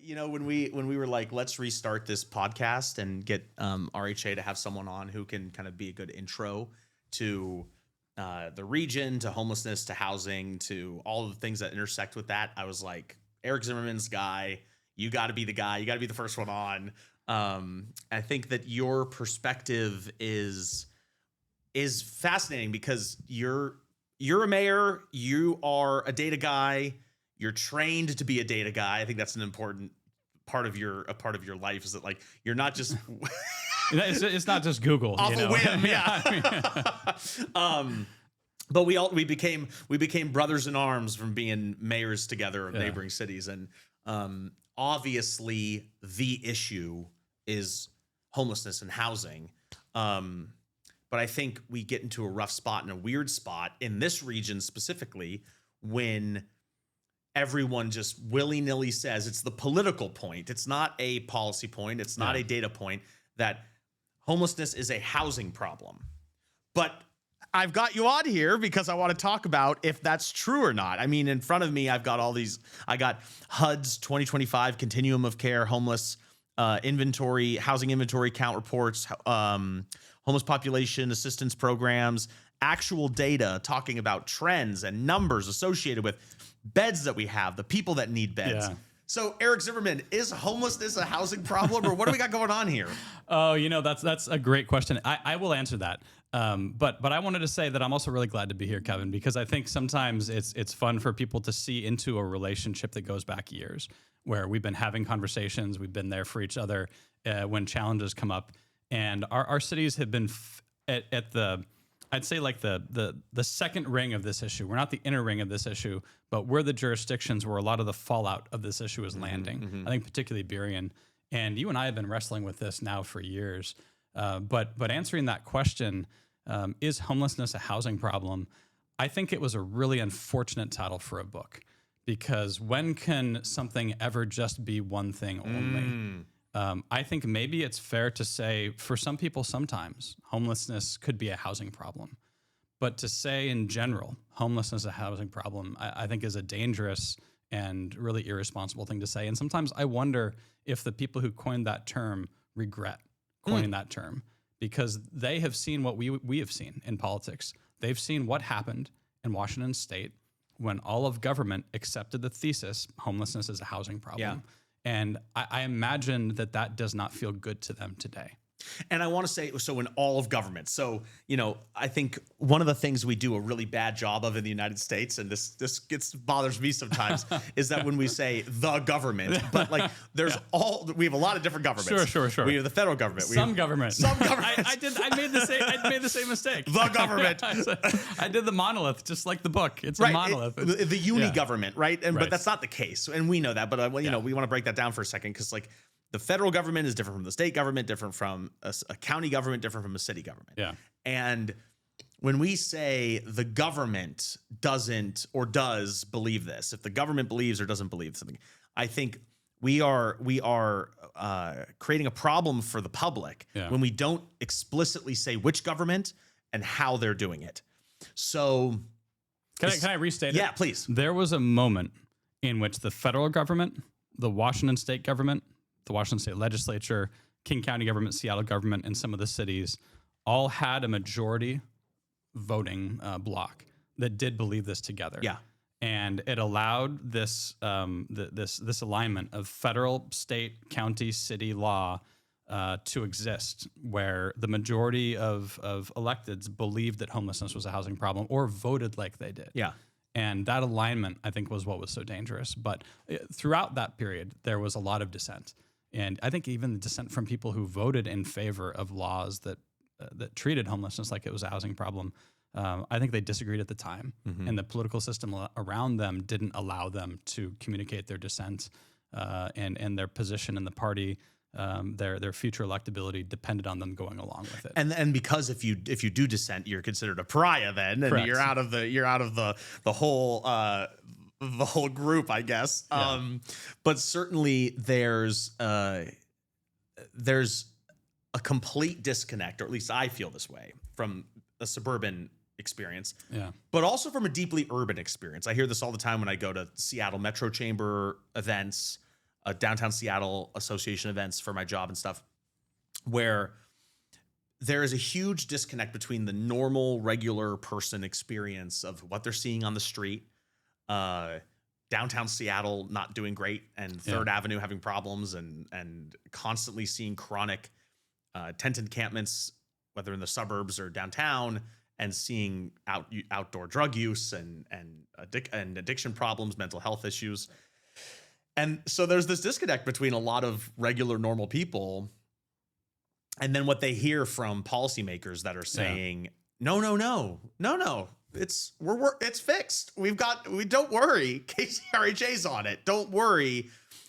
when we were like, let's restart this podcast and get RHA to have someone on who can kind of be a good intro to the region, to homelessness, to housing, to all of the things that intersect with that, I was like, Eric Zimmerman's guy. You got to be the guy. You got to be the first one on. I think that your perspective is fascinating because you're a mayor. You are a data guy. You're trained to be a data guy. I think that's an important part of your life. Is that like you're not just it's not just Google off a whim, yeah. But we became brothers in arms from being mayors together of neighboring cities, and obviously the issue is homelessness and housing. But I think we get into a rough spot and a weird spot in this region specifically when everyone just willy-nilly says it's the political point. It's not a policy point. It's not a data point that homelessness is a housing problem. But I've got you on here because I want to talk about if that's true or not. I mean, in front of me, I've got all these. I got HUD's 2025 Continuum of Care homeless inventory, housing inventory count reports, homeless population assistance programs, actual data talking about trends and numbers associated with beds that we have, the people that need beds. Yeah. So, Eric Zimmerman, is homelessness a housing problem, or what do we got going on here? Oh, that's a great question. I will answer that. But I wanted to say that I'm also really glad to be here, Kevin, because I think sometimes it's fun for people to see into a relationship that goes back years, where we've been having conversations, we've been there for each other when challenges come up, and our cities have been at the, I'd say like the second ring of this issue. We're not the inner ring of this issue, but we're the jurisdictions where a lot of the fallout of this issue is landing. Mm-hmm. I think particularly Burien, and you and I have been wrestling with this now for years. But answering that question, is homelessness a housing problem? I think it was a really unfortunate title for a book, because when can something ever just be one thing only? I think maybe it's fair to say for some people sometimes homelessness could be a housing problem. But to say in general homelessness is a housing problem, I think is a dangerous and really irresponsible thing to say. And sometimes I wonder if the people who coined that term regret coining that term, because they have seen what we have seen in politics. They've seen what happened in Washington State when all of government accepted the thesis homelessness is a housing problem. Yeah. And I imagine that does not feel good to them today. And I want to say, so in all of government. So, I think one of the things we do a really bad job of in the United States, and this bothers me sometimes, is that when we say the government, but like we have a lot of different governments. Sure. We have the federal government. Some government. I made the same mistake. The government. I did the monolith, just like the book. It's right. a monolith. The uni government, right? But that's not the case. And we know that, but we want to break that down for a second, because like, the federal government is different from the state government, different from a county government, different from a city government. Yeah. And when we say the government doesn't or does believe this, if the government believes or doesn't believe something, I think we are creating a problem for the public when we don't explicitly say which government and how they're doing it. So can I restate it? Yeah, please. There was a moment in which the federal government, the Washington State government, the Washington State Legislature, King County government, Seattle government, and some of the cities all had a majority voting block that did believe this together. Yeah. And it allowed this this alignment of federal, state, county, city law to exist, where the majority of electeds believed that homelessness was a housing problem or voted like they did. Yeah. And that alignment, I think, was what was so dangerous. But throughout that period, there was a lot of dissent. And I think even the dissent from people who voted in favor of laws that treated homelessness like it was a housing problem, I think they disagreed at the time. Mm-hmm. And the political system around them didn't allow them to communicate their dissent and their position in the party. Their future electability depended on them going along with it. And because if you do dissent, you're considered a pariah then, and Correct. you're out of the whole group, I guess. Yeah. But certainly there's a complete disconnect, or at least I feel this way, from a suburban experience, but also from a deeply urban experience. I hear this all the time when I go to Seattle Metro Chamber events. downtown Seattle association events for my job and stuff, where there is a huge disconnect between the normal, regular person experience of what they're seeing on the street, downtown Seattle not doing great, and Third Avenue having problems, and constantly seeing chronic tent encampments, whether in the suburbs or downtown, and seeing outdoor drug use and addiction problems, mental health issues. And so there's this disconnect between a lot of regular, normal people and then what they hear from policymakers that are saying, no, it's fixed. Don't worry. KCRHA's on it. Don't worry.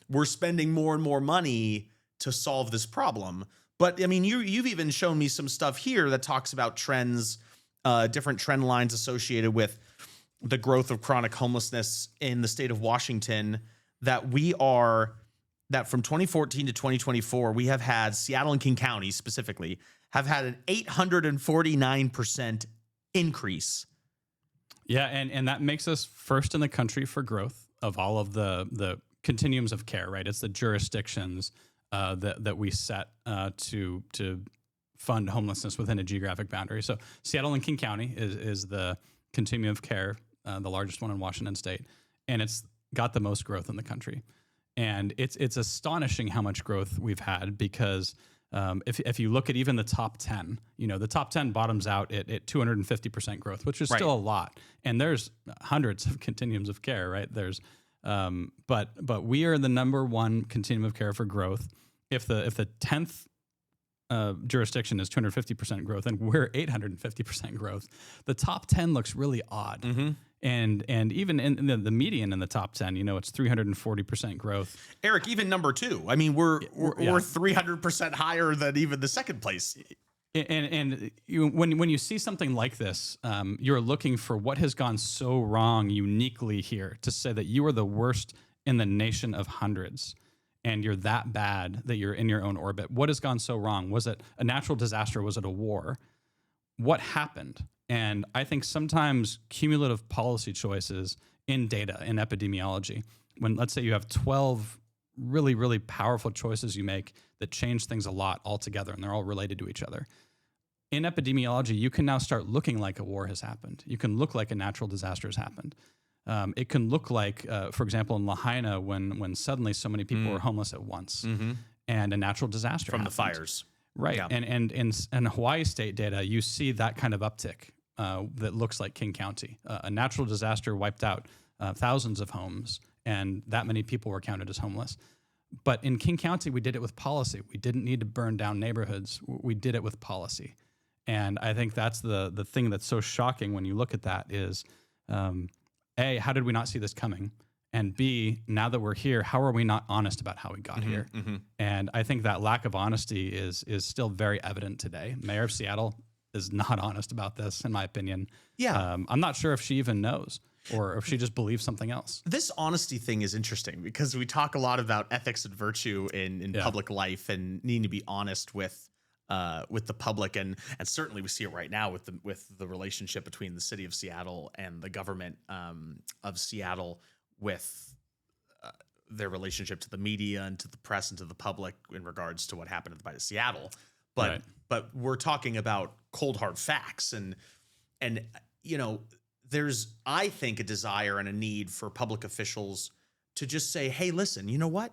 We're spending more and more money to solve this problem. But I mean, you've even shown me some stuff here that talks about trends, different trend lines associated with the growth of chronic homelessness in the state of Washington, that from 2014 to 2024, we have had Seattle and King County specifically have had an 849% increase. Yeah, and that makes us first in the country for growth of all of the continuums of care, right? It's the jurisdictions that we set to fund homelessness within a geographic boundary. So Seattle and King County is the continuum of care, the largest one in Washington State, and it's got the most growth in the country. And it's astonishing how much growth we've had, because if you look at even the top 10, the top 10 bottoms out at 250% growth, which is still a lot. And there's hundreds of continuums of care, right? There's, but we are the number one continuum of care for growth. If the 10th jurisdiction is 250% growth and we're 850% growth, the top 10 looks really odd. Mm-hmm. And even in the median in the top 10, it's 340% growth. Eric, even number 2. I mean, we're 300% higher than even the second place. And when you see something like this, you're looking for what has gone so wrong uniquely here to say that you are the worst in the nation of hundreds, and you're that bad that you're in your own orbit. What has gone so wrong? Was it a natural disaster? Was it a war? What happened? And I think sometimes cumulative policy choices in data, in epidemiology, when let's say you have 12 really, really powerful choices you make that change things a lot altogether, and they're all related to each other. In epidemiology, you can now start looking like a war has happened. You can look like a natural disaster has happened. It can look like, for example, in Lahaina, when suddenly so many people were homeless at once, and a natural disaster from happened. the fires. Right. Yeah. And in Hawaii state data, you see that kind of uptick that looks like King County. A natural disaster wiped out thousands of homes, and that many people were counted as homeless. But in King County, we did it with policy. We didn't need to burn down neighborhoods. We did it with policy. And I think that's the thing that's so shocking when you look at that is, A, how did we not see this coming? And B, now that we're here, how are we not honest about how we got here? Mm-hmm. And I think that lack of honesty is still very evident today. Mayor of Seattle is not honest about this, in my opinion. Yeah. I'm not sure if she even knows or if she just believes something else. This honesty thing is interesting because we talk a lot about ethics and virtue in public life and needing to be honest with the public. And certainly we see it right now with the relationship between the city of Seattle and the government of Seattle, with their relationship to the media and to the press and to the public in regards to what happened at the Bite of Seattle. But we're talking about cold hard facts, and there's, I think, a desire and a need for public officials to just say, hey, listen, you know what?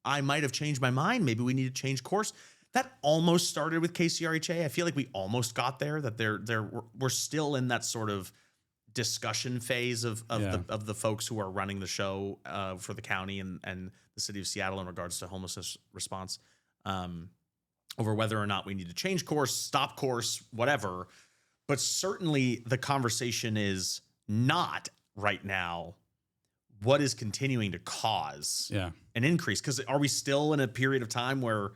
I might have changed my mind. Maybe we need to change course. That almost started with KCRHA. I feel like we almost got there, that we're still in that sort of discussion phase of the folks who are running the show for the county and the city of Seattle in regards to homelessness response, over whether or not we need to change course, stop course, whatever. But certainly the conversation is not right now what is continuing to cause an increase. Because are we still in a period of time where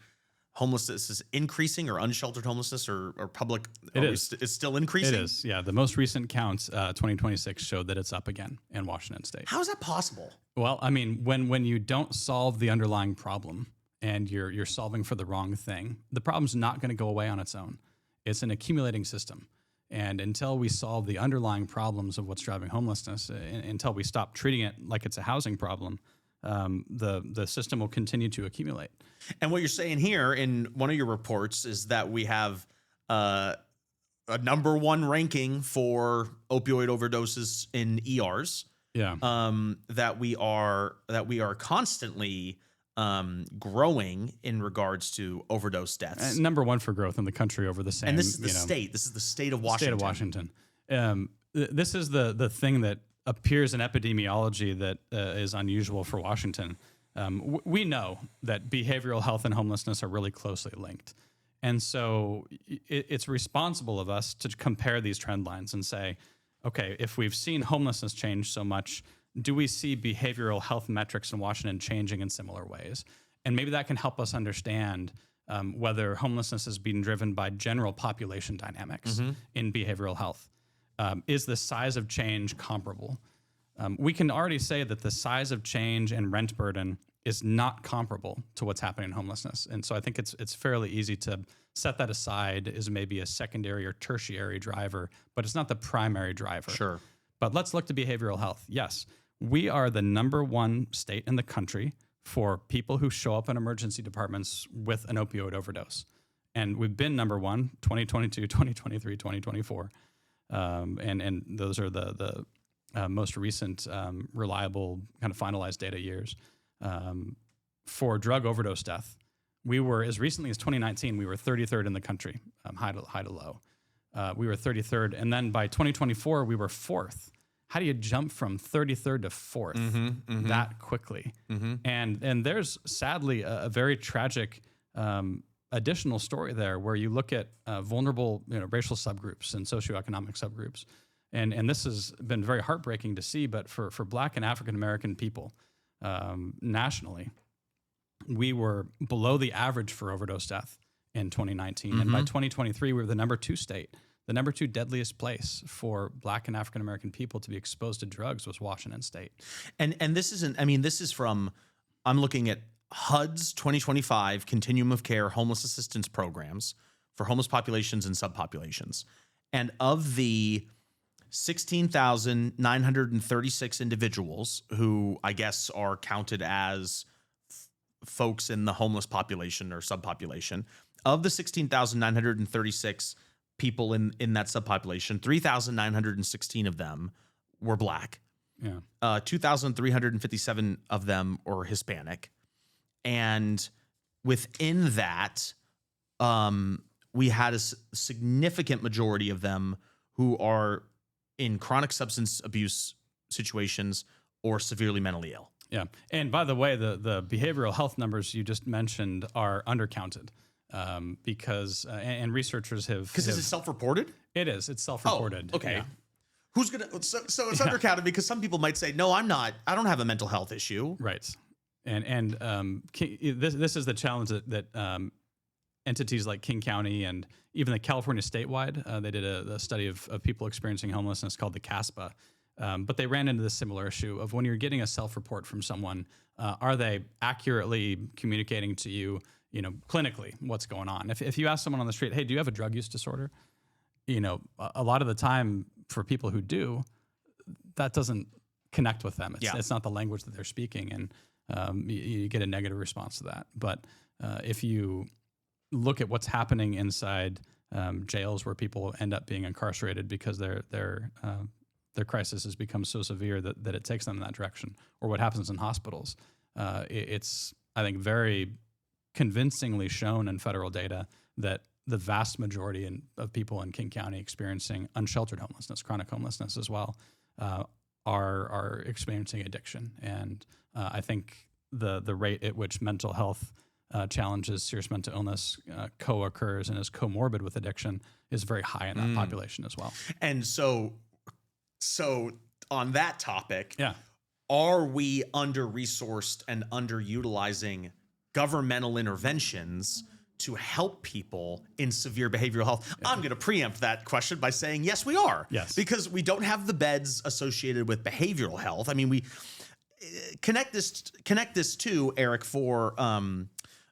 homelessness is increasing, or unsheltered homelessness or public? It's still increasing? It is, yeah. The most recent counts, 2026, showed that it's up again in Washington State. How is that possible? Well, I mean, when you don't solve the underlying problem and you're solving for the wrong thing, the problem's not going to go away on its own. It's an accumulating system. And until we solve the underlying problems of what's driving homelessness, until we stop treating it like it's a housing problem, the system will continue to accumulate. And what you're saying here in one of your reports is that we have a number one ranking for opioid overdoses in ERs. Yeah. That we are constantly growing in regards to overdose deaths. Number one for growth in the country over the same. And this is the state. This is the state of Washington. State of Washington. This is the thing that appears in epidemiology that is unusual for Washington. We know that behavioral health and homelessness are really closely linked. And so it's responsible of us to compare these trend lines and say, okay, if we've seen homelessness change so much, do we see behavioral health metrics in Washington changing in similar ways? And maybe that can help us understand whether homelessness is being driven by general population dynamics in behavioral health. Is the size of change comparable? We can already say that the size of change and rent burden is not comparable to what's happening in homelessness. And so I think it's fairly easy to set that aside as maybe a secondary or tertiary driver, but it's not the primary driver. Sure. But let's look to behavioral health. Yes, we are the number one state in the country for people who show up in emergency departments with an opioid overdose. And we've been number one 2022, 2023, 2024. And those are the most recent reliable kind of finalized data years. For drug overdose death, we were, as recently as 2019, we were 33rd in the country, high to low. We were 33rd. And then by 2024, we were 4th. How do you jump from 33rd to 4th that quickly? And there's sadly a very tragic additional story there where you look at vulnerable racial subgroups and socioeconomic subgroups. And this has been very heartbreaking to see, but for Black and African-American people nationally, we were below the average for overdose death in 2019. And by 2023, we were the number 2 state. The number 2 deadliest place for Black and African-American people to be exposed to drugs was Washington State. And this isn't, I mean, this is from, I'm looking at HUD's 2025 Continuum of Care Homeless Assistance Programs for homeless populations and subpopulations. And of the 16,936 individuals who I guess are counted as folks in the homeless population or subpopulation, of the 16,936 people in that subpopulation, 3,916 of them were Black. Yeah. 2,357 of them were Hispanic. And within that, we had a significant majority of them who are in chronic substance abuse situations or severely mentally ill. Yeah. And by the way, the behavioral health numbers you just mentioned are undercounted because, and researchers have... Because is it self-reported? It is. It's self-reported. Oh, okay. Yeah. Who's going to... So it's undercounted because some people might say, no, I don't have a mental health issue. Right. And this is the challenge that entities like King County and even the California statewide, they did a study of people experiencing homelessness called the CASPA. But they ran into this similar issue of when you're getting a self-report from someone, are they accurately communicating to you, clinically what's going on? If you ask someone on the street, hey, do you have a drug use disorder? A lot of the time for people who do, that doesn't connect with them. It's not the language that they're speaking, and you get a negative response to that. But if you look at what's happening inside jails where people end up being incarcerated because their crisis has become so severe that it takes them in that direction, or what happens in hospitals, it's, I think, very convincingly shown in federal data that the vast majority of people in King County experiencing unsheltered homelessness, chronic homelessness as well, are experiencing addiction. And I think the rate at which mental health challenges, serious mental illness co-occurs and is comorbid with addiction is very high in that population as well. And so on that topic, yeah, are we under-resourced and underutilizing governmental interventions to help people in severe behavioral health? Yeah. I'm going to preempt that question by saying, yes, we are. Yes. Because we don't have the beds associated with behavioral health. I mean, we connect this to, Eric, for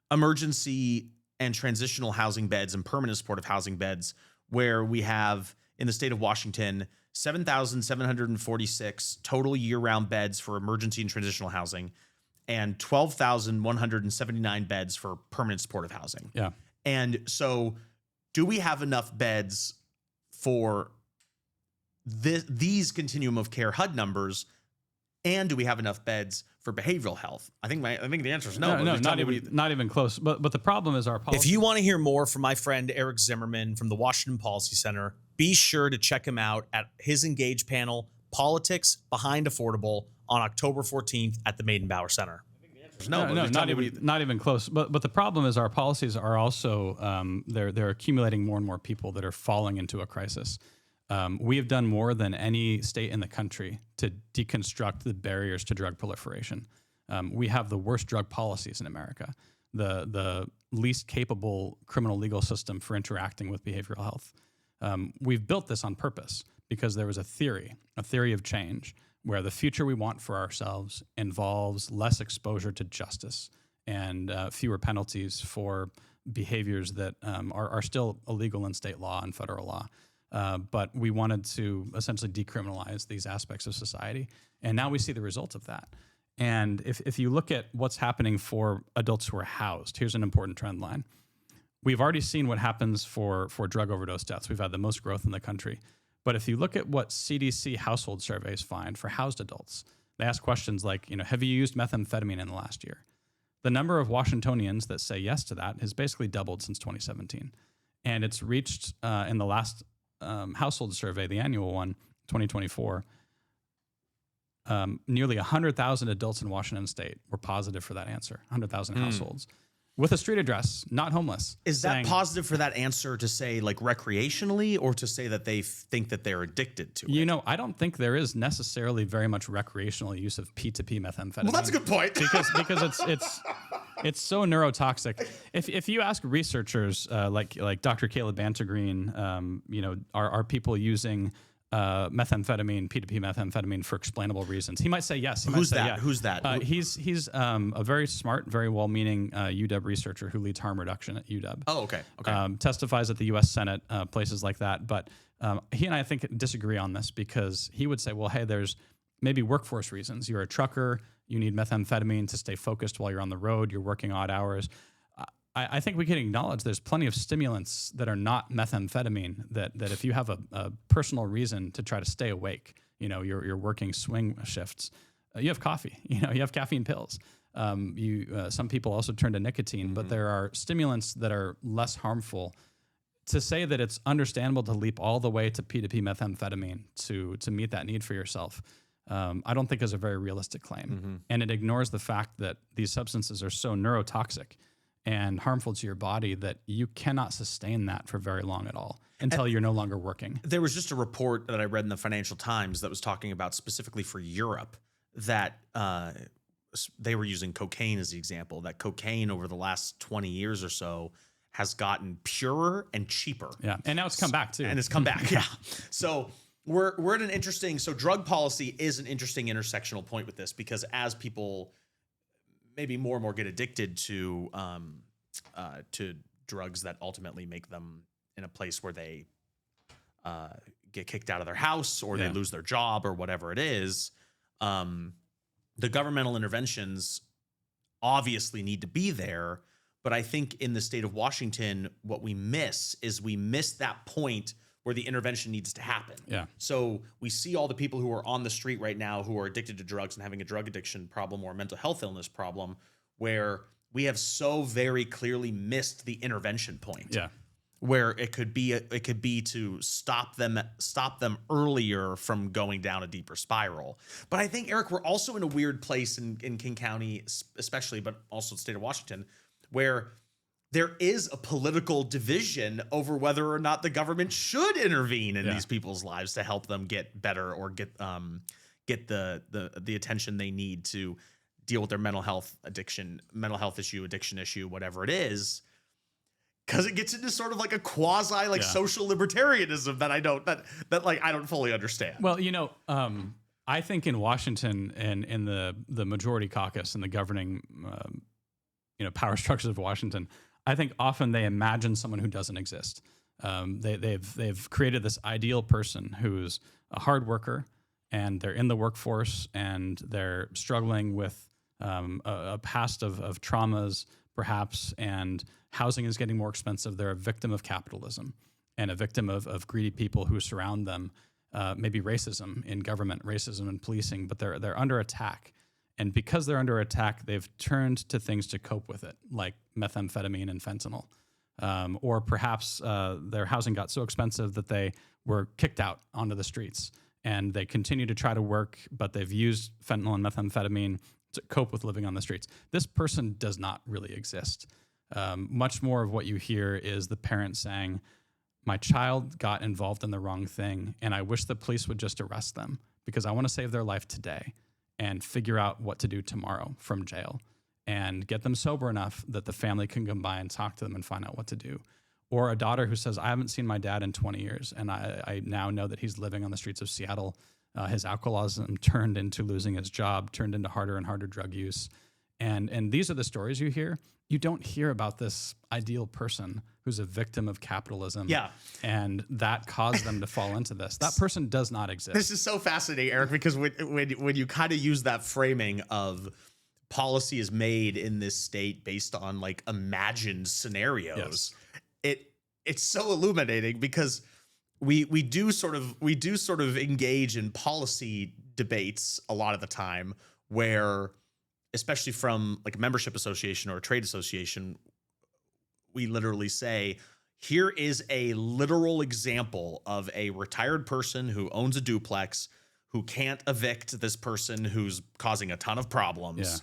emergency and transitional housing beds and permanent supportive housing beds, where we have in the state of Washington 7,746 total year-round beds for emergency and transitional housing, and 12,179 beds for permanent supportive housing. Yeah. And so do we have enough beds for these continuum of care HUD numbers? And do we have enough beds for behavioral health? I think the answer is no. No, not even close. But the problem is our policy. If you want to hear more from my friend Eric Zimmerman from the Washington Policy Center, be sure to check him out at his Engage panel, Politics Behind Affordable, on October 14th at the Maidenbauer Center. Not even close. But the problem is our policies are also they're accumulating more and more people that are falling into a crisis. We have done more than any state in the country to deconstruct the barriers to drug proliferation. We have the worst drug policies in America, the least capable criminal legal system for interacting with behavioral health. We've built this on purpose because there was a theory of change, where the future we want for ourselves involves less exposure to justice and fewer penalties for behaviors that are still illegal in state law and federal law. But we wanted to essentially decriminalize these aspects of society. And now we see the results of that. And if you look at what's happening for adults who are housed, here's an important trend line. We've already seen what happens for drug overdose deaths. We've had the most growth in the country. But if you look at what CDC household surveys find for housed adults, they ask questions like, have you used methamphetamine in the last year? The number of Washingtonians that say yes to that has basically doubled since 2017. And it's reached in the last household survey, the annual one, 2024, nearly 100,000 adults in Washington state were positive for that answer, 100,000 households. With a street address, not homeless. Is that positive for that answer to say like recreationally, or to say that they think that they're addicted to it? I don't think there is necessarily very much recreational use of P2P methamphetamine. Well, that's a good point. because it's so neurotoxic. If you ask researchers like Dr. Caleb Bantergreen, are people using methamphetamine, P2P methamphetamine for explainable reasons? He might say yes. Who's that? He's a very smart, very well-meaning UW researcher who leads harm reduction at UW. Oh, okay. Testifies at the U.S. Senate, places like that. But he and I think disagree on this, because he would say, well, hey, there's maybe workforce reasons. You're a trucker. You need methamphetamine to stay focused while you're on the road. You're working odd hours. I think we can acknowledge there's plenty of stimulants that are not methamphetamine that if you have a personal reason to try to stay awake, you're working swing shifts, you have coffee, you have caffeine pills. Some people also turn to nicotine, but there are stimulants that are less harmful. To say that it's understandable to leap all the way to P2P methamphetamine to meet that need for yourself, I don't think is a very realistic claim. And it ignores the fact that these substances are so neurotoxic and harmful to your body that you cannot sustain that for very long at all until you're no longer working. There was just a report that I read in the Financial Times that was talking about specifically for Europe that they were using cocaine as the example, that cocaine over the last 20 years or so has gotten purer and cheaper. Yeah, and now it's come back too. And it's come back, yeah. So we're at an interesting, so drug policy is an interesting intersectional point with this, because as people maybe more and more get addicted to drugs that ultimately make them in a place where they get kicked out of their house, or they lose their job, or whatever it is, the governmental interventions obviously need to be there. But I think in the state of Washington, what we miss that point where the intervention needs to happen. Yeah. So we see all the people who are on the street right now who are addicted to drugs and having a drug addiction problem or a mental health illness problem, where we have so very clearly missed the intervention point. Yeah. Where it could be to stop them earlier from going down a deeper spiral. But I think, Eric, we're also in a weird place in King County, especially, but also the state of Washington, where there is a political division over whether or not the government should intervene in these people's lives to help them get better or get the attention they need to deal with their mental health issue, addiction issue, whatever it is. Because it gets into sort of like a quasi social libertarianism that I don't fully understand. Well, I think in Washington and in the majority caucus and the governing power structures of Washington, I think often they imagine someone who doesn't exist. They've created this ideal person who's a hard worker, and they're in the workforce, and they're struggling with a past of traumas, perhaps, and housing is getting more expensive. They're a victim of capitalism and a victim of greedy people who surround them. Maybe racism in government, racism in policing, but they're under attack. And because they're under attack, they've turned to things to cope with it, like methamphetamine and fentanyl. Or perhaps their housing got so expensive that they were kicked out onto the streets. And they continue to try to work, but they've used fentanyl and methamphetamine to cope with living on the streets. This person does not really exist. Much more of what you hear is the parent saying, my child got involved in the wrong thing, and I wish the police would just arrest them because I want to save their life today and figure out what to do tomorrow from jail and get them sober enough that the family can come by and talk to them and find out what to do. Or a daughter who says, I haven't seen my dad in 20 years, and I now know that he's living on the streets of Seattle. His alcoholism turned into losing his job, turned into harder and harder drug use. And these are the stories you hear. You don't hear about this ideal person who's a victim of capitalism. Yeah. And that caused them to fall into this. That person does not exist. This is so fascinating, Eric, because when you kind of use that framing of policy is made in this state based on like imagined scenarios, it's so illuminating because we do sort of engage in policy debates a lot of the time where, especially from like a membership association or a trade association, we literally say, here is a literal example of a retired person who owns a duplex who can't evict this person who's causing a ton of problems.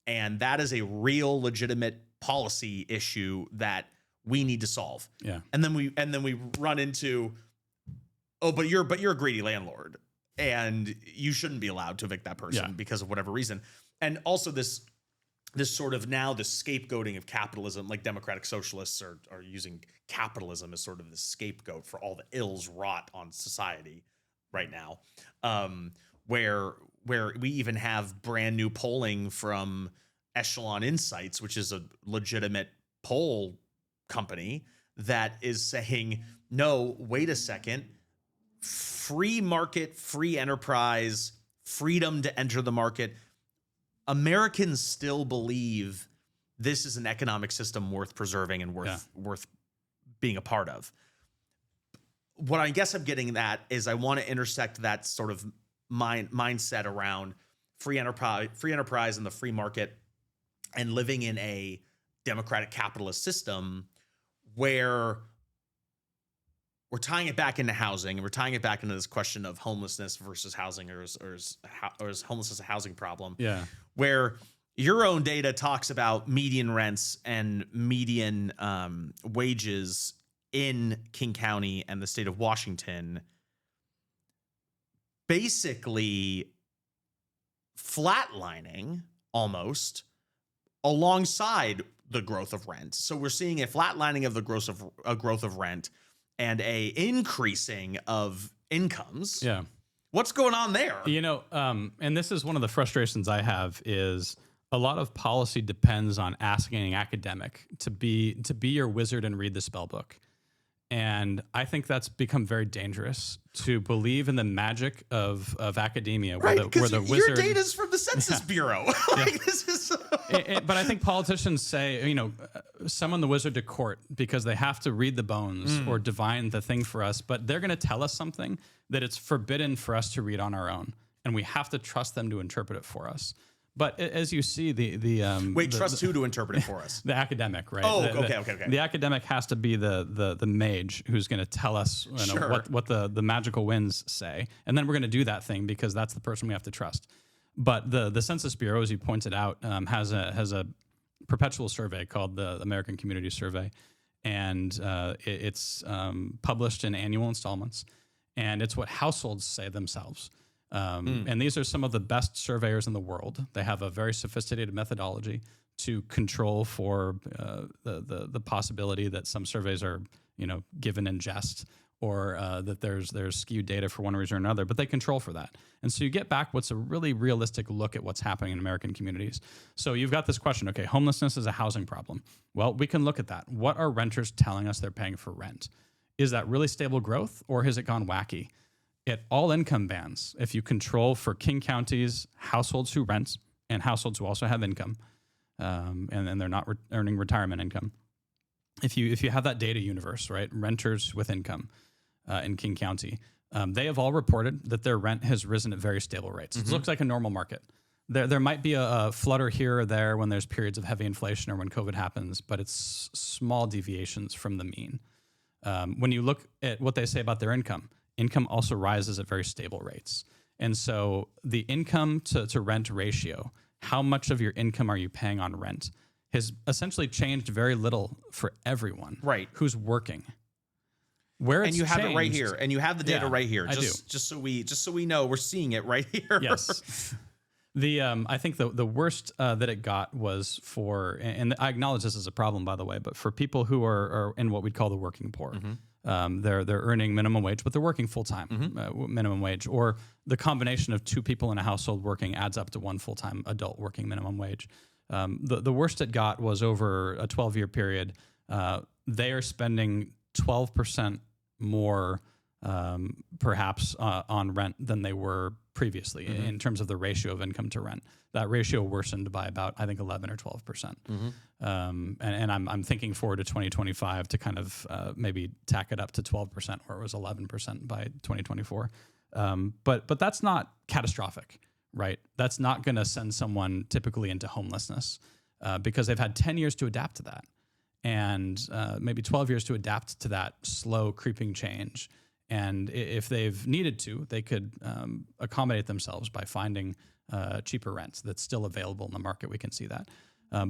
Yeah. And that is a real legitimate policy issue that we need to solve. Yeah. And then we run into, oh, but you're a greedy landlord and you shouldn't be allowed to evict that person because of whatever reason. And also this sort of now the scapegoating of capitalism, like democratic socialists are using capitalism as sort of the scapegoat for all the ills wrought on society right now. Where we even have brand new polling from Echelon Insights, which is a legitimate poll company that is saying, no, wait a second, free market, free enterprise, freedom to enter the market. Americans still believe this is an economic system worth preserving and worth being a part of. What I guess I'm getting at is I want to intersect that sort of mindset around free enterprise and the free market and living in a democratic capitalist system where we're tying it back into housing and we're tying it back into this question of homelessness versus housing or is homelessness a housing problem? Yeah. Where your own data talks about median rents and median wages in King County and the state of Washington basically flatlining almost alongside the growth of rent. So we're seeing a flatlining of the growth of rent and a increasing of incomes. Yeah. What's going on there? You know, and this is one of the frustrations I have is a lot of policy depends on asking an academic to be your wizard and read the spell book. And I think that's become very dangerous to believe in the magic of academia, right, where the wizard. Your data's from the Census Bureau. This is. But I think politicians say, summon the wizard to court because they have to read the bones or divine the thing for us. But they're going to tell us something that it's forbidden for us to read on our own, and we have to trust them to interpret it for us. But as you see, trust who to interpret it for us? The academic, right? Oh, okay. The academic has to be the mage who's going to tell us what the magical winds say, and then we're going to do that thing because that's the person we have to trust. But the Census Bureau, as you pointed out, has a perpetual survey called the American Community Survey, and it's published in annual installments, and it's what households say themselves. And these are some of the best surveyors in the world. They have a very sophisticated methodology to control for the possibility that some surveys are, given in jest or that there's skewed data for one reason or another, but they control for that. And so you get back what's a really realistic look at what's happening in American communities. So you've got this question, okay, homelessness is a housing problem. Well, we can look at that. What are renters telling us they're paying for rent? Is that really stable growth or has it gone wacky? At all income bands, if you control for King County's households who rent and households who also have income, and they're not earning retirement income. If you have that data universe, right, renters with income in King County, they have all reported that their rent has risen at very stable rates. It looks like a normal market. There might be a flutter here or there when there's periods of heavy inflation or when COVID happens, but it's small deviations from the mean. When you look at what they say about their income also rises at very stable rates. And so the income to rent ratio, how much of your income are you paying on rent, has essentially changed very little for everyone who's working. Where it's and you have changed, it right here, and you have the data right here. I do. Just so we know, we're seeing it right here. Yes. I think the worst that it got was for, and I acknowledge this is a problem, by the way, but for people who are in what we'd call the working poor. They're earning minimum wage, but they're working full time minimum wage, or the combination of two people in a household working adds up to one full time adult working minimum wage. The worst it got was over a 12-year period. They are spending 12% more perhaps on rent than they were previously in terms of the ratio of income to rent. That ratio worsened by about, I think, 11 or 12%. And I'm thinking forward to 2025 to kind of maybe tack it up to 12%, where it was 11% by 2024. But that's not catastrophic, right? That's not going to send someone typically into homelessness because they've had 10 years to adapt to that, and maybe 12 years to adapt to that slow creeping change. And if they've needed to, they could accommodate themselves by finding cheaper rents that's still available in the market. We can see that.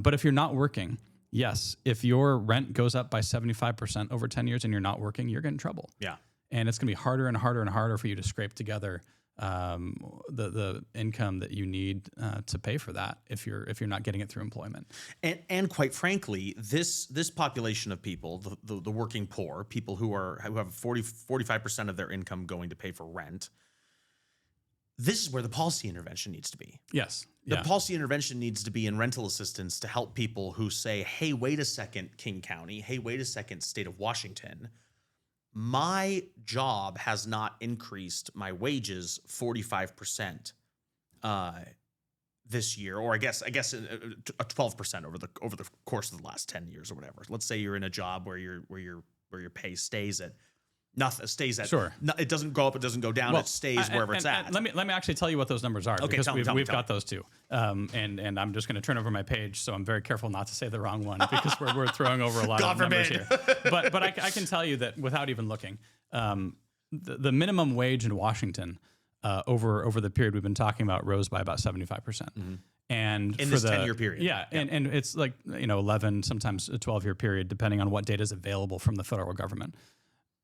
But if you're not working, yes, if your rent goes up by 75% over 10 years and you're not working, you're getting in trouble. Yeah. And it's going to be harder and harder and harder for you to scrape together the income that you need to pay for that if you're not getting it through employment. And quite frankly, this population of people, the working poor, people who have 45% of their income going to pay for rent, this is where the policy intervention needs to be. Yes. The policy intervention needs to be in rental assistance to help people who say, hey, wait a second, King County. Hey, wait a second, state of Washington. My job has not increased my wages 45% this year, or I guess 12% over the course of the last 10 years or whatever. Let's say you're in a job where your pay stays at nothing, sure. It doesn't go up, it doesn't go down. It stays wherever it's at. Let me actually tell you what those numbers are, okay, because we've got me. those too. And I'm just going to turn over my page, so I'm very careful not to say the wrong one because we're throwing over a lot of numbers here. But I can tell you that without even looking, the minimum wage in Washington over the period we've been talking about rose by about 75%. And in for this the 10-year period. Yeah. And it's like 11, sometimes a 12-year period, depending on what data is available from the federal government.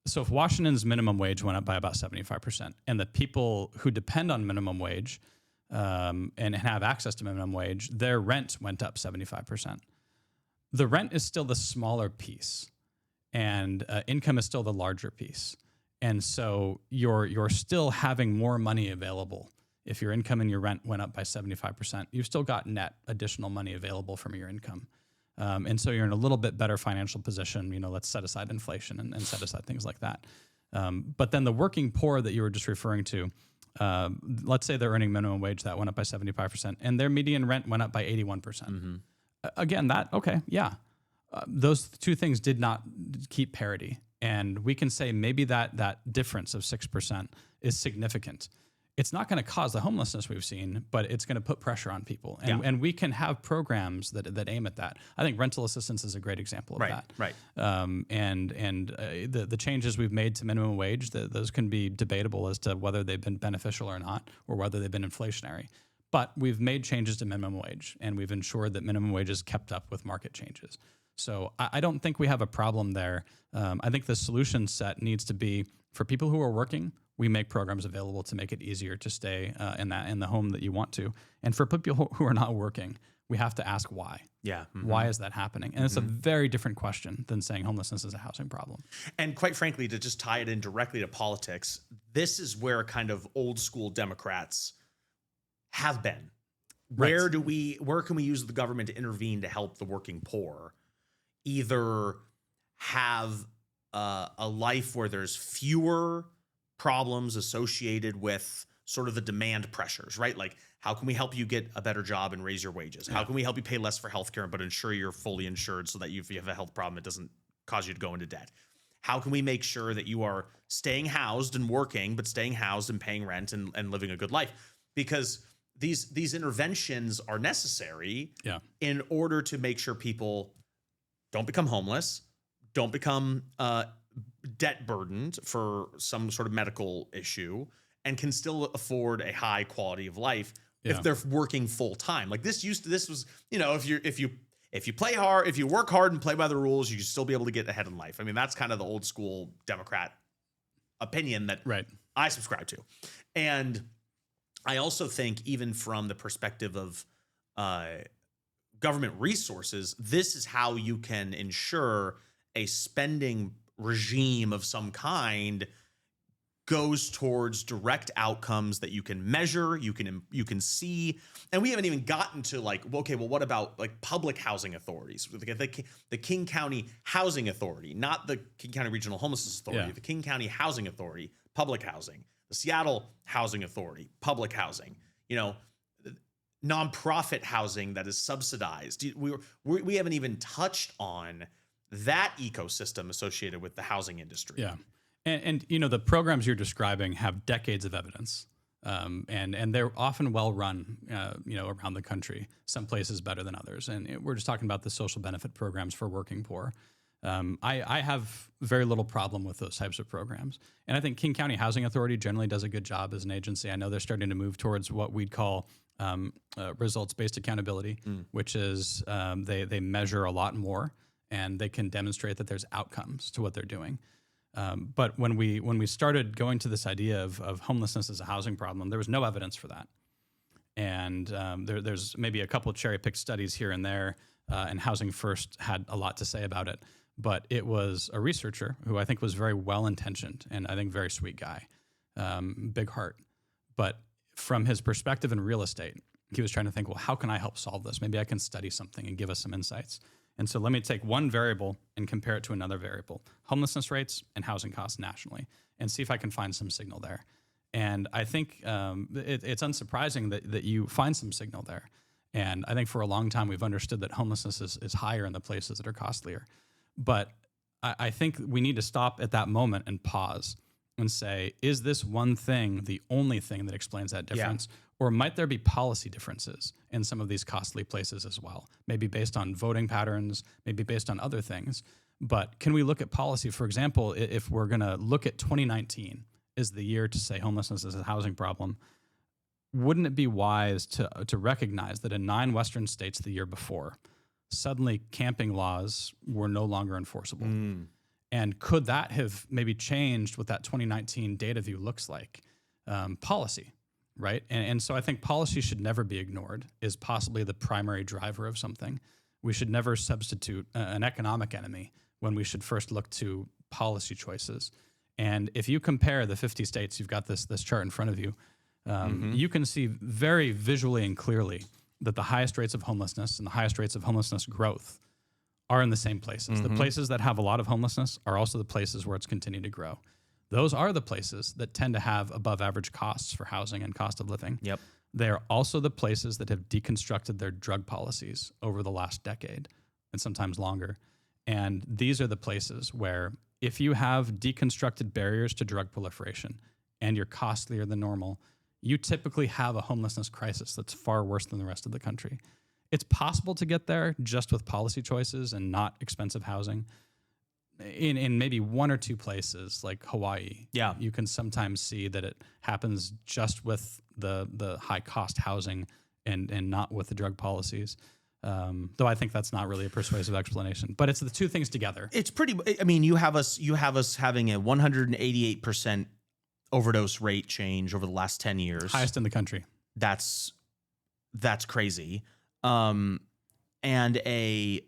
So if Washington's minimum wage went up by about 75%, and the people who depend on minimum wage and have access to minimum wage, their rent went up 75%. The rent is still the smaller piece, and income is still the larger piece. And so you're still having more money available. If your income and your rent went up by 75%, you've still got net additional money available from your income. And so you're in a little bit better financial position. Let's set aside inflation and set aside things like that. But then the working poor that you were just referring to, let's say they're earning minimum wage that went up by 75%, and their median rent went up by 81%. Again, those two things did not keep parity. And we can say maybe that difference of 6% is significant. It's not going to cause the homelessness we've seen, but it's going to put pressure on people. And we can have programs that aim at that. I think rental assistance is a great example of that. Right. The changes we've made to minimum wage, those can be debatable as to whether they've been beneficial or not, or whether they've been inflationary. But we've made changes to minimum wage, and we've ensured that minimum wage is kept up with market changes. So I don't think we have a problem there. I think the solution set needs to be for people who are working. We make programs available to make it easier to stay in the home that you want to. And for people who are not working, we have to ask why. Yeah. Why is that happening? And it's a very different question than saying homelessness is a housing problem. And quite frankly, to just tie it in directly to politics, this is where kind of old school Democrats have been. Where can we use the government to intervene to help the working poor? Either have a life where there's fewer problems associated with sort of the demand pressures, right? Like, how can we help you get a better job and raise your wages? How can we help you pay less for healthcare, but ensure you're fully insured so that if you have a health problem, it doesn't cause you to go into debt? How can we make sure that you are staying housed and working, but staying housed and paying rent and living a good life? Because these interventions are necessary in order to make sure people don't become homeless, don't become debt burdened for some sort of medical issue, and can still afford a high quality of life if they're working full time. Like this was, if you play hard, if you work hard and play by the rules, you can still be able to get ahead in life. I mean, that's kind of the old school Democrat opinion that I subscribe to. And I also think, even from the perspective of government resources, this is how you can ensure a spending regime of some kind goes towards direct outcomes that you can measure, you can see. And we haven't even gotten to like, okay, well, what about like public housing authorities? The King County Housing Authority, not the King County Regional Homelessness Authority, the King County Housing Authority, public housing, the Seattle Housing Authority, public housing, nonprofit housing that is subsidized. We haven't even touched on that ecosystem associated with the housing industry. Yeah. And the programs you're describing have decades of evidence, and they're often well run, around the country. Some places better than others. And we're just talking about the social benefit programs for working poor. I have very little problem with those types of programs, and I think King County Housing Authority generally does a good job as an agency. I know they're starting to move towards what we'd call results-based accountability, which is they measure a lot more, and they can demonstrate that there's outcomes to what they're doing. But when we started going to this idea of homelessness as a housing problem, there was no evidence for that. And there's maybe a couple of cherry-picked studies here and there, and Housing First had a lot to say about it. But it was a researcher who I think was very well-intentioned and I think very sweet guy, big heart. But from his perspective in real estate, he was trying to think, well, how can I help solve this? Maybe I can study something and give us some insights. And so let me take one variable and compare it to another variable, homelessness rates and housing costs nationally, and see if I can find some signal there. And I think it's unsurprising that you find some signal there. And I think for a long time we've understood that homelessness is higher in the places that are costlier. But I think we need to stop at that moment and pause and say, is this one thing the only thing that explains that difference? Yeah. Or might there be policy differences in some of these costly places as well? Maybe based on voting patterns, maybe based on other things. But can we look at policy? For example, if we're going to look at 2019 as the year to say homelessness is a housing problem, wouldn't it be wise to recognize that in 9 Western states the year before, suddenly camping laws were no longer enforceable? And could that have maybe changed what that 2019 data view looks like? Policy. Right. And so I think policy should never be ignored as possibly the primary driver of something. We should never substitute an economic enemy when we should first look to policy choices. And if you compare the 50 states, you've got this chart in front of you, you can see very visually and clearly that the highest rates of homelessness and the highest rates of homelessness growth are in the same places. The places that have a lot of homelessness are also the places where it's continued to grow. Those are the places that tend to have above average costs for housing and cost of living. Yep. They're also the places that have deconstructed their drug policies over the last decade and sometimes longer. And these are the places where if you have deconstructed barriers to drug proliferation and you're costlier than normal, you typically have a homelessness crisis that's far worse than the rest of the country. It's possible to get there just with policy choices and not expensive housing. In maybe 1 or 2 places like Hawaii, you can sometimes see that it happens just with the high cost housing and not with the drug policies. Though I think that's not really a persuasive explanation, but it's the two things together. It's pretty. I mean, you have us having a 188% overdose rate change over the last 10 years, highest in the country. That's crazy. And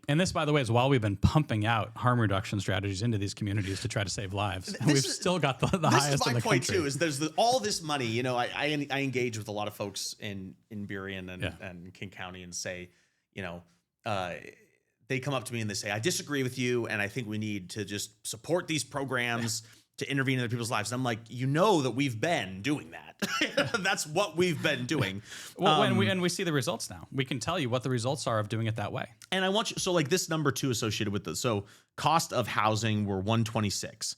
this, by the way, is while we've been pumping out harm reduction strategies into these communities to try to save lives. We've still got the highest in the country. This is my point too. Is there's all this money. I engage with a lot of folks in Burien and King County and say, they come up to me and they say, I disagree with you, and I think we need to just support these programs to intervene in other people's lives. And I'm like, that we've been doing that. That's what we've been doing. Well, and we see the results now. We can tell you what the results are of doing it that way. And I want you, so like this number 2 associated with this. So cost of housing were 126.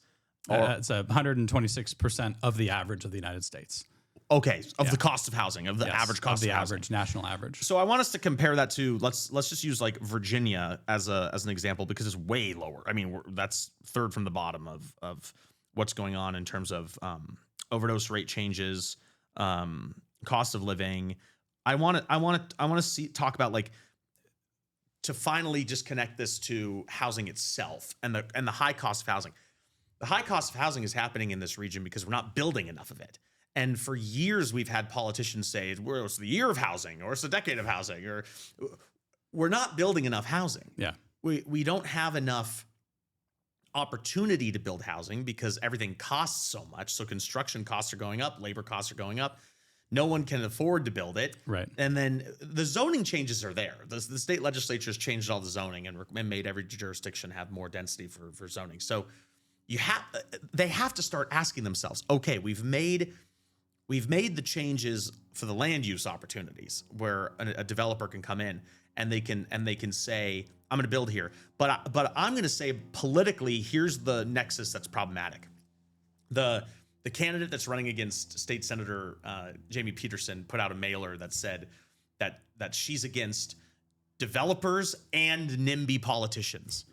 It's 126% of the average of the United States. Okay, the cost of housing, of the average cost of the housing. average, national average. So I want us to compare that to let's just use like Virginia as an example because it's way lower. I mean, that's third from the bottom of what's going on in terms of overdose rate changes, cost of living. I want to talk about like to finally just connect this to housing itself and the high cost of housing. The high cost of housing is happening in this region because we're not building enough of it. And for years, we've had politicians say, well, it's the year of housing, or it's the decade of housing, or we're not building enough housing. Yeah. We don't have enough opportunity to build housing because everything costs so much. So construction costs are going up, labor costs are going up. No one can afford to build it. Right. And then the zoning changes are there. The state legislature has changed all the zoning and made every jurisdiction have more density for zoning. So they have to start asking themselves, okay, we've made the changes for the land use opportunities where a developer can come in and they can say, I'm going to build here, but I'm going to say politically, here's the nexus that's problematic. The candidate that's running against State Senator Jamie Peterson put out a mailer that said that she's against developers and NIMBY politicians.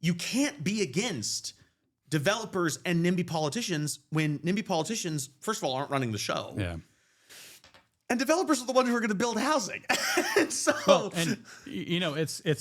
You can't be against developers and NIMBY politicians when NIMBY politicians, first of all, aren't running the show. Yeah. And developers are the ones who are going to build housing. It's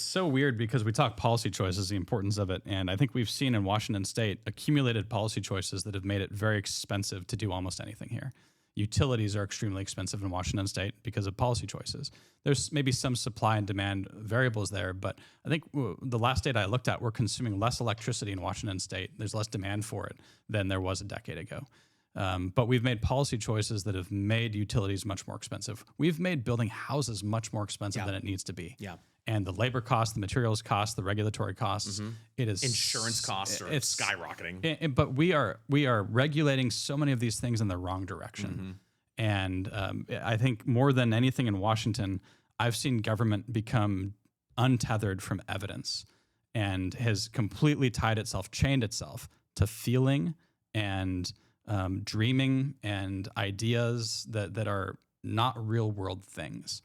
so weird because we talk policy choices, the importance of it. And I think we've seen in Washington state accumulated policy choices that have made it very expensive to do almost anything here. Utilities are extremely expensive in Washington state because of policy choices. There's maybe some supply and demand variables there, but I think the last data I looked at, we're consuming less electricity in Washington state. There's less demand for it than there was a decade ago. But we've made policy choices that have made utilities much more expensive. We've made building houses much more expensive than it needs to be. Yeah. And the labor costs, the materials costs, the regulatory costs, it is insurance costs are skyrocketing. But we are regulating so many of these things in the wrong direction. And I think more than anything in Washington, I've seen government become untethered from evidence and has completely chained itself to feeling and dreaming and ideas that are not real world things.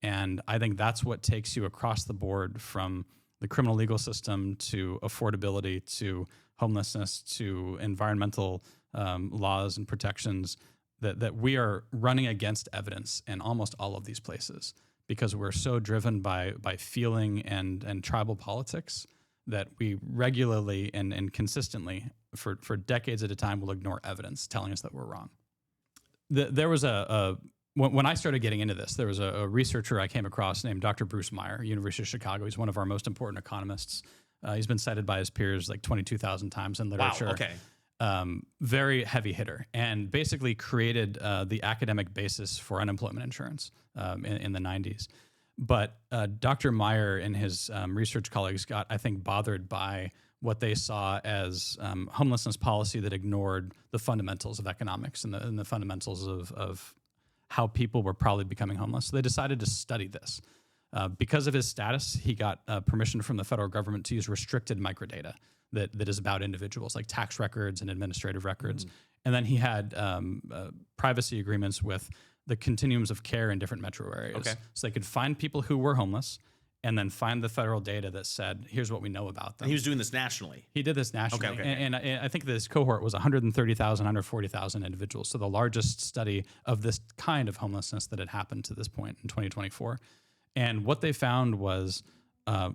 And I think that's what takes you across the board from the criminal legal system to affordability to homelessness to environmental laws and protections, that we are running against evidence in almost all of these places because we're so driven by feeling and tribal politics that we regularly and consistently for decades at a time will ignore evidence telling us that we're wrong. There was when I started getting into this, there was a researcher I came across named Dr. Bruce Meyer, University of Chicago. He's one of our most important economists. He's been cited by his peers like 22,000 times in literature. Wow, okay. Very heavy hitter, and basically created the academic basis for unemployment insurance in the 90s. But Dr. Meyer and his research colleagues got, I think, bothered by what they saw as homelessness policy that ignored the fundamentals of economics and the fundamentals of how people were probably becoming homeless. So they decided to study this. Because of his status, he got permission from the federal government to use restricted microdata that is about individuals, like tax records and administrative records. And then he had privacy agreements with the continuums of care in different metro areas. Okay. So they could find people who were homeless and then find the federal data that said, here's what we know about them. And he was doing this nationally. He did this nationally. Okay. And I think this cohort was 130,000, 140,000 individuals. So the largest study of this kind of homelessness that had happened to this point in 2024. And what they found was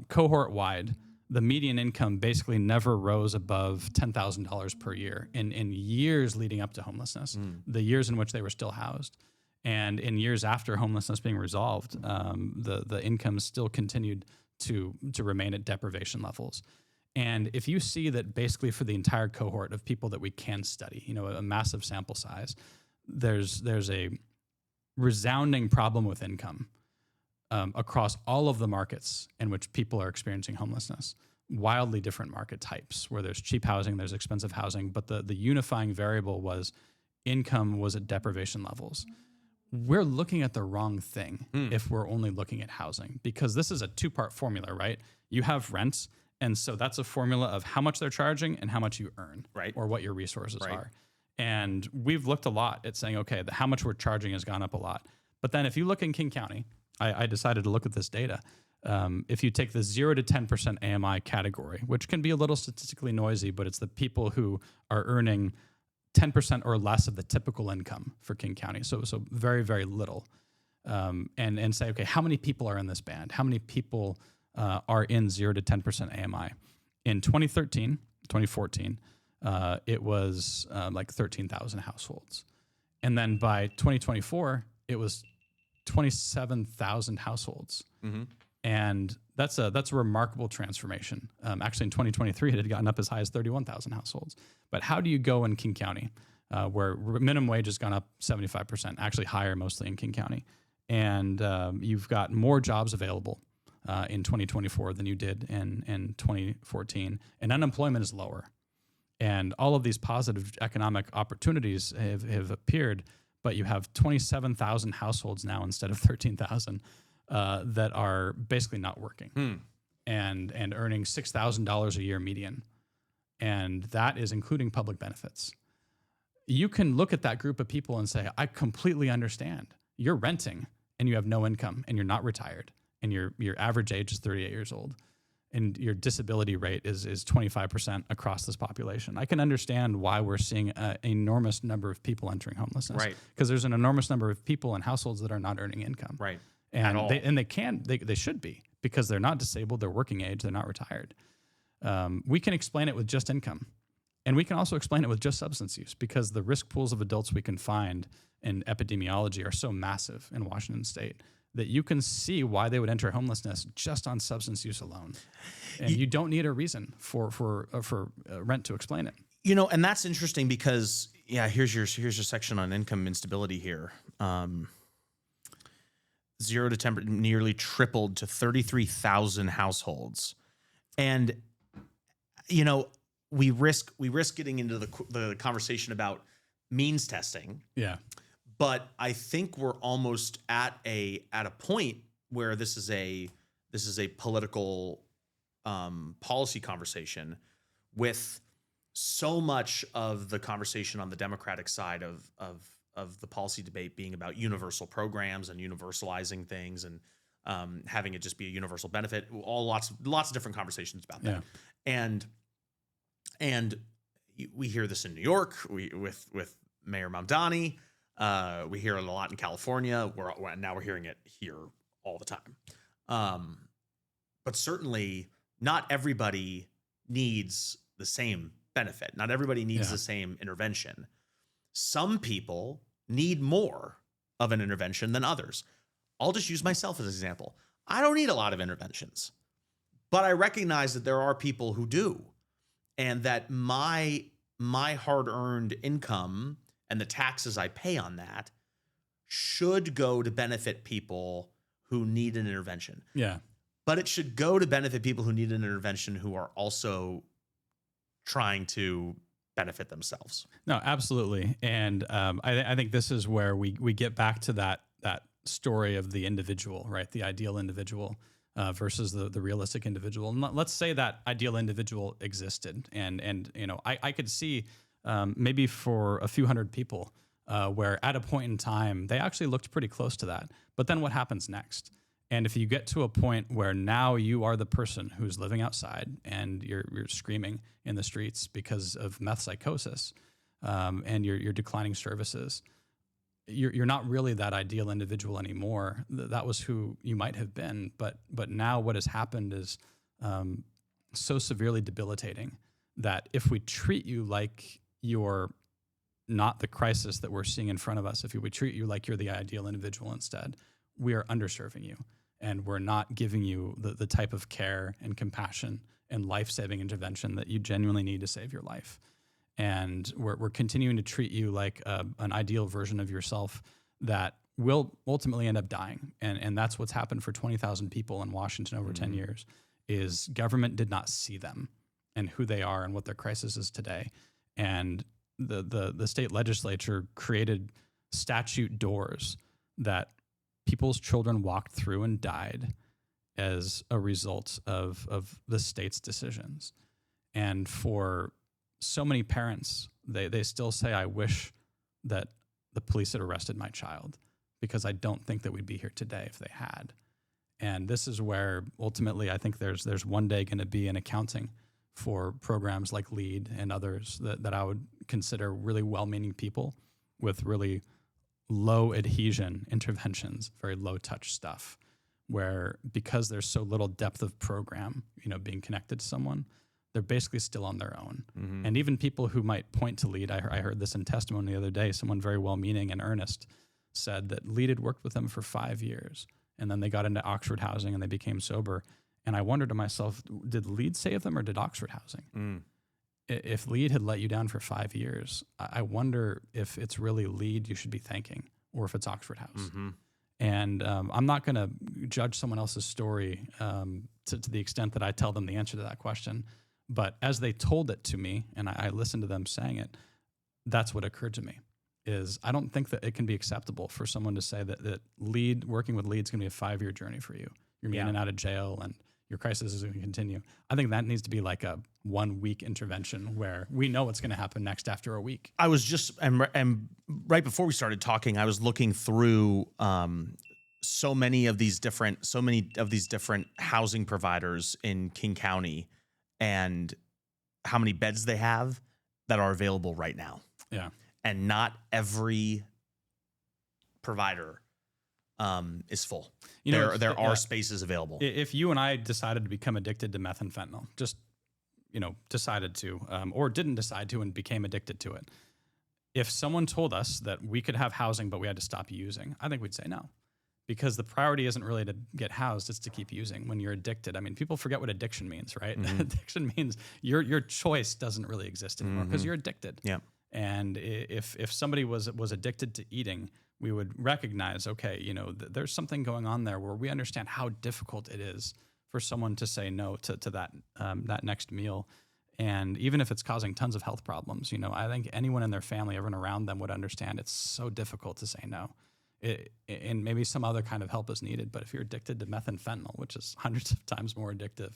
cohort-wide, the median income basically never rose above $10,000 per year in years leading up to homelessness, the years in which they were still housed. And in years after homelessness being resolved, the income still continued to remain at deprivation levels. And if you see that basically for the entire cohort of people that we can study, a massive sample size, there's a resounding problem with income. across all of the markets in which people are experiencing homelessness. Wildly different market types where there's cheap housing, there's expensive housing, but the unifying variable was income was at deprivation levels. We're looking at the wrong thing if we're only looking at housing, because this is a two-part formula, right? You have rent, and so that's a formula of how much they're charging and how much you earn, Right. or what your resources Right. are. And we've looked a lot at saying, okay, how much we're charging has gone up a lot. But then if you look in King County, I decided to look at this data. If you take the 0 to 10% AMI category, which can be a little statistically noisy, but it's the people who are earning 10% or less of the typical income for King County. So very, very little. And say, okay, how many people are in this band? How many people are in 0 to 10% AMI? In 2014, it was like 13,000 households. And then by 2024, it was 27,000 households. Mm-hmm. And that's a remarkable transformation. Actually, in 2023, it had gotten up as high as 31,000 households. But how do you go in King County, where minimum wage has gone up 75%, actually higher mostly in King County, and you've got more jobs available in 2024 than you did in 2014, and unemployment is lower. And all of these positive economic opportunities have appeared, but you have 27,000 households now instead of 13,000 that are basically not working and earning $6,000 a year median. And that is including public benefits. You can look at that group of people and say, I completely understand. You're renting and you have no income and you're not retired and your average age is 38 years old and your disability rate is 25% across this population. I can understand why we're seeing an enormous number of people entering homelessness. Right. Because there's an enormous number of people in households that are not earning income. Right. And they should be, because they're not disabled, they're working age, they're not retired. We can explain it with just income. And we can also explain it with just substance use, because the risk pools of adults we can find in epidemiology are so massive in Washington state that you can see why they would enter homelessness just on substance use alone. And you don't need a reason for rent to explain it. You know, and that's interesting because, here's your section on income instability here. 0 to 10 nearly tripled to 33,000 households. And, you know, we risk getting into the conversation about means testing. Yeah. But I think we're almost at a point where this is a political policy conversation, with so much of the conversation on the Democratic side of the policy debate being about universal programs and universalizing things and having it just be a universal benefit. Lots of different conversations about that. Yeah. And we hear this in New York with Mayor Mamdani. We hear it a lot in California. Now we're hearing it here all the time. But certainly not everybody needs the same benefit. Not everybody needs the same intervention. Some people need more of an intervention than others. I'll just use myself as an example. I don't need a lot of interventions, but I recognize that there are people who do, and that my hard-earned income and the taxes I pay on that should go to benefit people who need an intervention. Yeah. But it should go to benefit people who need an intervention who are also trying to benefit themselves. No, absolutely. And I think this is where we get back to that story of the individual, right? The ideal individual versus the realistic individual. And let's say that ideal individual existed, and you know, I could see maybe for a few hundred people where at a point in time they actually looked pretty close to that. But then what happens next? And if you get to a point where now you are the person who's living outside and you're screaming in the streets because of meth psychosis, and you're declining services, you're not really that ideal individual anymore. That was who you might have been, but now what has happened is so severely debilitating that if we treat you like you're not the crisis that we're seeing in front of us, if we treat you like you're the ideal individual instead, we are underserving you. And we're not giving you the type of care and compassion and life-saving intervention that you genuinely need to save your life. And we're continuing to treat you like an ideal version of yourself that will ultimately end up dying. And that's what's happened for 20,000 people in Washington over 10 years, is government did not see them and who they are and what their crisis is today. And the state legislature created statute doors that people's children walked through and died as a result of the state's decisions. And for so many parents, they still say, I wish that the police had arrested my child, because I don't think that we'd be here today if they had. And this is where ultimately I think there's one day going to be an accounting for programs like LEAD and others that I would consider really well-meaning people with really low adhesion interventions, very low touch stuff, where because there's so little depth of program, being connected to someone, they're basically still on their own. And even people who might point to LEAD, I heard this in testimony the other day, someone very well-meaning and earnest said that LEAD had worked with them for 5 years, and then they got into Oxford Housing and they became sober. And I wondered to myself, did LEAD save them or did Oxford Housing? If LEAD had let you down for 5 years, I wonder if it's really LEAD you should be thanking, or if it's Oxford House. And I'm not going to judge someone else's story to the extent that I tell them the answer to that question. But as they told it to me, and I listened to them saying it, that's what occurred to me, is I don't think that it can be acceptable for someone to say that LEAD, working with LEAD, is going to be a 5-year journey for you. You're going to be in and out of jail, and your crisis is going to continue. I think that needs to be like a 1-week intervention where we know what's going to happen next after a week. I was just, and right before we started talking, I was looking through so many of these different housing providers in King County, and how many beds they have that are available right now. Yeah. And not every provider is full. There are spaces available. If you and I decided to become addicted to meth and fentanyl, just, decided to, or didn't decide to and became addicted to it, if someone told us that we could have housing but we had to stop using, I think we'd say no. Because the priority isn't really to get housed, it's to keep using when you're addicted. I mean, people forget what addiction means, right? Addiction means your choice doesn't really exist anymore because you're addicted. Yeah. And if somebody was addicted to eating, we would recognize, okay, there's something going on there where we understand how difficult it is for someone to say no to that next meal. And even if it's causing tons of health problems, I think anyone in their family, everyone around them would understand it's so difficult to say no. And maybe some other kind of help is needed. But if you're addicted to meth and fentanyl, which is hundreds of times more addictive,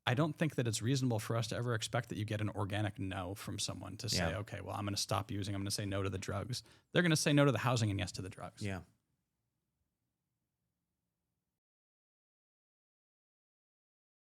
I don't think that it's reasonable for us to ever expect that you get an organic no from someone to say, okay, well, I'm going to stop using. I'm going to say no to the drugs. They're going to say no to the housing and yes to the drugs. Yeah.